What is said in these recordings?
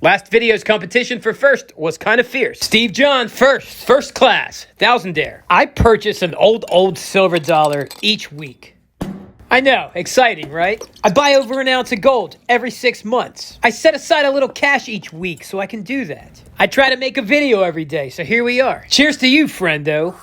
Last video's competition for first was kind of fierce. Steve John first class, thousandaire. I purchase an old silver dollar each week. I know, exciting, right? I buy over an ounce of gold every 6 months. I set aside a little cash each week so I can do that. I try to make a video every day, so here we are. Cheers to you, friendo.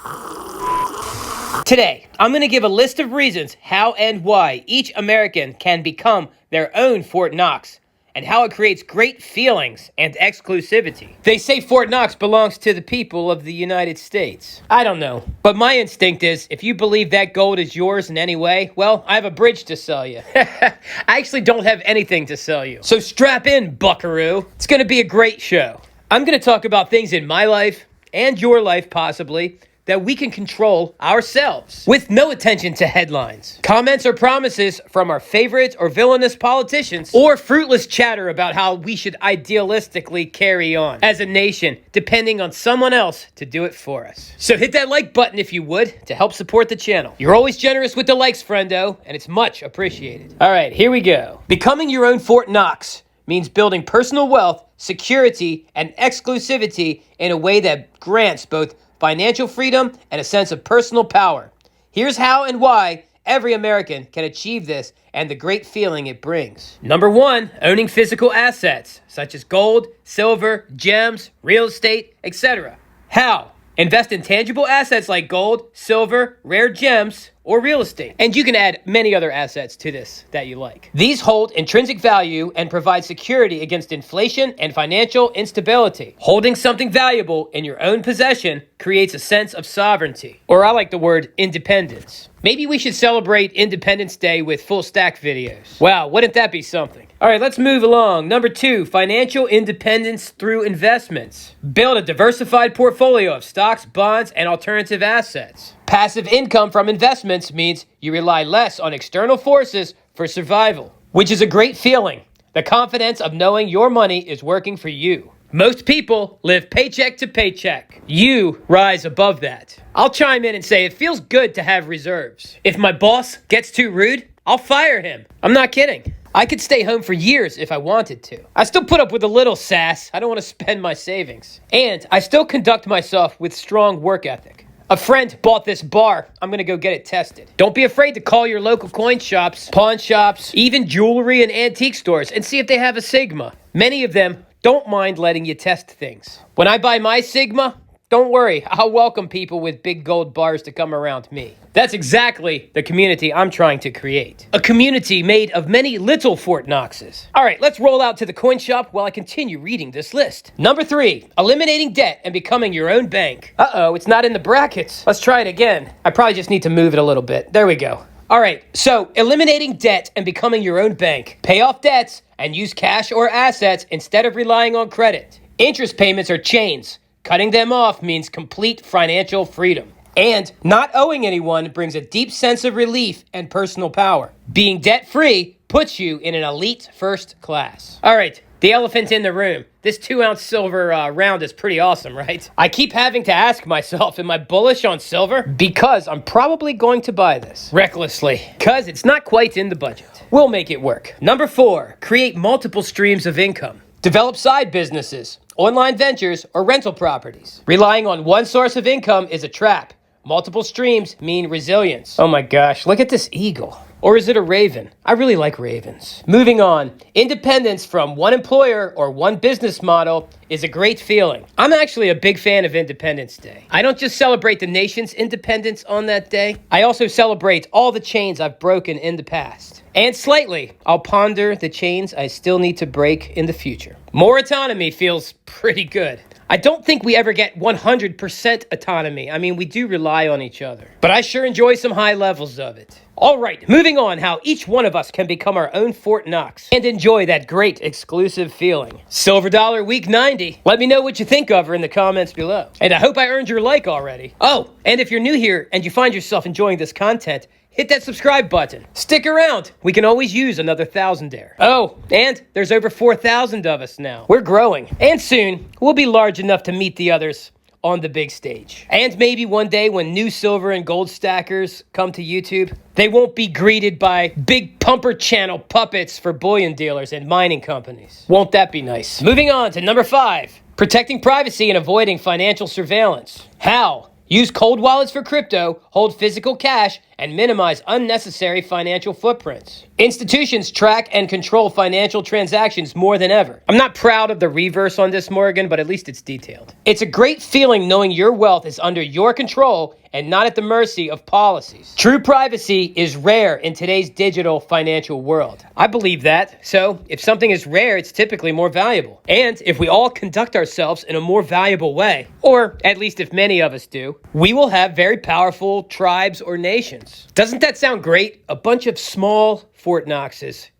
Today, I'm going to give a list of reasons how and why each American can become their own Fort Knox, and how it creates great feelings and exclusivity. They say Fort Knox belongs to the people of the United States. I don't know, but my instinct is if you believe that gold is yours in any way, well, I have a bridge to sell you. I actually don't have anything to sell you. So strap in, buckaroo. It's going to be a great show. I'm going to talk about things in my life, and your life possibly, that we can control ourselves with no attention to headlines, comments or promises from our favorite or villainous politicians, or fruitless chatter about how we should idealistically carry on as a nation, depending on someone else to do it for us. So hit that like button if you would to help support the channel. You're always generous with the likes, friendo, and it's much appreciated. All right, here we go. Becoming your own Fort Knox means building personal wealth, security, and exclusivity in a way that grants both financial freedom, and a sense of personal power. Here's how and why every American can achieve this and the great feeling it brings. Number 1, owning physical assets, such as gold, silver, gems, real estate, etc. How? Invest in tangible assets like gold, silver, rare gems, or real estate. And you can add many other assets to this that you like. These hold intrinsic value and provide security against inflation and financial instability. Holding something valuable in your own possession creates a sense of sovereignty, or I like the word independence. Maybe we should celebrate Independence Day with full stack videos. Wow, wouldn't that be something? All right, let's move along. Number 2, financial independence through investments. Build a diversified portfolio of stocks, bonds, and alternative assets. Passive income from investments means you rely less on external forces for survival, which is a great feeling. The confidence of knowing your money is working for you. Most people live paycheck to paycheck. You rise above that. I'll chime in and say it feels good to have reserves. If my boss gets too rude, I'll fire him. I'm not kidding. I could stay home for years if I wanted to. I still put up with a little sass. I don't want to spend my savings. And I still conduct myself with strong work ethic. A friend bought this bar. I'm going to go get it tested. Don't be afraid to call your local coin shops, pawn shops, even jewelry and antique stores and see if they have a Sigma. Many of them don't mind letting you test things. When I buy my Sigma, don't worry, I'll welcome people with big gold bars to come around me. That's exactly the community I'm trying to create. A community made of many little Fort Knoxes. All right, let's roll out to the coin shop while I continue reading this list. Number 3, eliminating debt and becoming your own bank. Uh-oh, it's not in the brackets. Let's try it again. I probably just need to move it a little bit. There we go. All right, so eliminating debt and becoming your own bank. Pay off debts and use cash or assets instead of relying on credit. Interest payments are chains. Cutting them off means complete financial freedom. And not owing anyone brings a deep sense of relief and personal power. Being debt-free puts you in an elite first class. All right, the elephant in the room. This 2-ounce silver round is pretty awesome, right? I keep having to ask myself, am I bullish on silver? Because I'm probably going to buy this recklessly, because it's not quite in the budget. We'll make it work. Number 4, create multiple streams of income. Develop side businesses, online ventures, or rental properties. Relying on one source of income is a trap. Multiple streams mean resilience. Oh my gosh, look at this eagle. Or is it a raven? I really like ravens. Moving on, independence from one employer or one business model is a great feeling. I'm actually a big fan of Independence Day. I don't just celebrate the nation's independence on that day. I also celebrate all the chains I've broken in the past. And slightly, I'll ponder the chains I still need to break in the future. More autonomy feels pretty good. I don't think we ever get 100% autonomy. I mean, we do rely on each other. But I sure enjoy some high levels of it. All right, moving on, how each one of us can become our own Fort Knox and enjoy that great exclusive feeling. Silver Dollar Week 90. Let me know what you think of her in the comments below. And I hope I earned your like already. Oh, and if you're new here and you find yourself enjoying this content, hit that subscribe button. Stick around. We can always use another thousandaire. Oh, and there's over 4,000 of us now. We're growing. And soon, we'll be large enough to meet the others on the big stage. And maybe one day when new silver and gold stackers come to YouTube, they won't be greeted by big pumper channel puppets for bullion dealers and mining companies. Won't that be nice? Moving on to number 5, protecting privacy and avoiding financial surveillance. How? Use cold wallets for crypto, hold physical cash, and minimize unnecessary financial footprints. Institutions track and control financial transactions more than ever. I'm not proud of the reverse on this, Morgan, but at least it's detailed. It's a great feeling knowing your wealth is under your control and not at the mercy of policies. True privacy is rare in today's digital financial world. I believe that. So if something is rare, it's typically more valuable. And if we all conduct ourselves in a more valuable way, or at least if many of us do, we will have very powerful tribes or nations. Doesn't that sound great? A bunch of small Fort Knoxes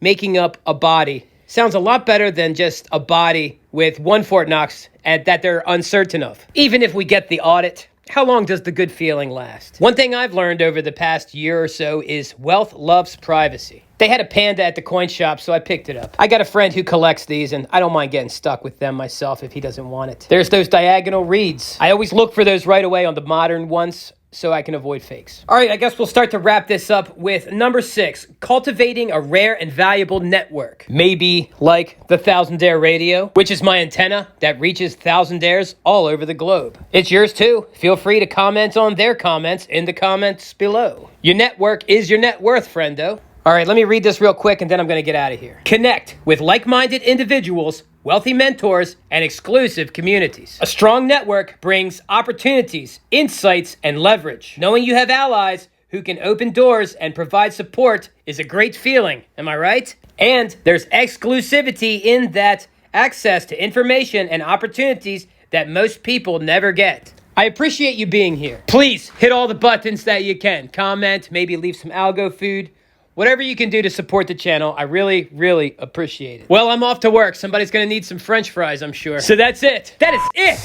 making up a body. Sounds a lot better than just a body with one Fort Knox that they're uncertain of. Even if we get the audit, how long does the good feeling last? One thing I've learned over the past year or so is wealth loves privacy. They had a panda at the coin shop, so I picked it up. I got a friend who collects these, and I don't mind getting stuck with them myself if he doesn't want it. There's those diagonal reeds. I always look for those right away on the modern ones, so I can avoid fakes. All right, I guess we'll start to wrap this up with number 6, cultivating a rare and valuable network. Maybe like the Thousandaire Radio, which is my antenna that reaches thousandaires all over the globe. It's yours too. Feel free to comment on their comments in the comments below. Your network is your net worth, friendo. All right, let me read this real quick and then I'm going to get out of here. Connect with like-minded individuals, wealthy mentors, and exclusive communities. A strong network brings opportunities, insights, and leverage. Knowing you have allies who can open doors and provide support is a great feeling, am I right? And there's exclusivity in that access to information and opportunities that most people never get. I appreciate you being here. Please hit all the buttons that you can. Comment, maybe leave some algo food. Whatever you can do to support the channel, I really, really appreciate it. Well, I'm off to work. Somebody's going to need some French fries, I'm sure. So that's it. That is it.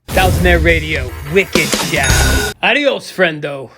Thousandaire Radio, wicked ciao. Adios, friendo.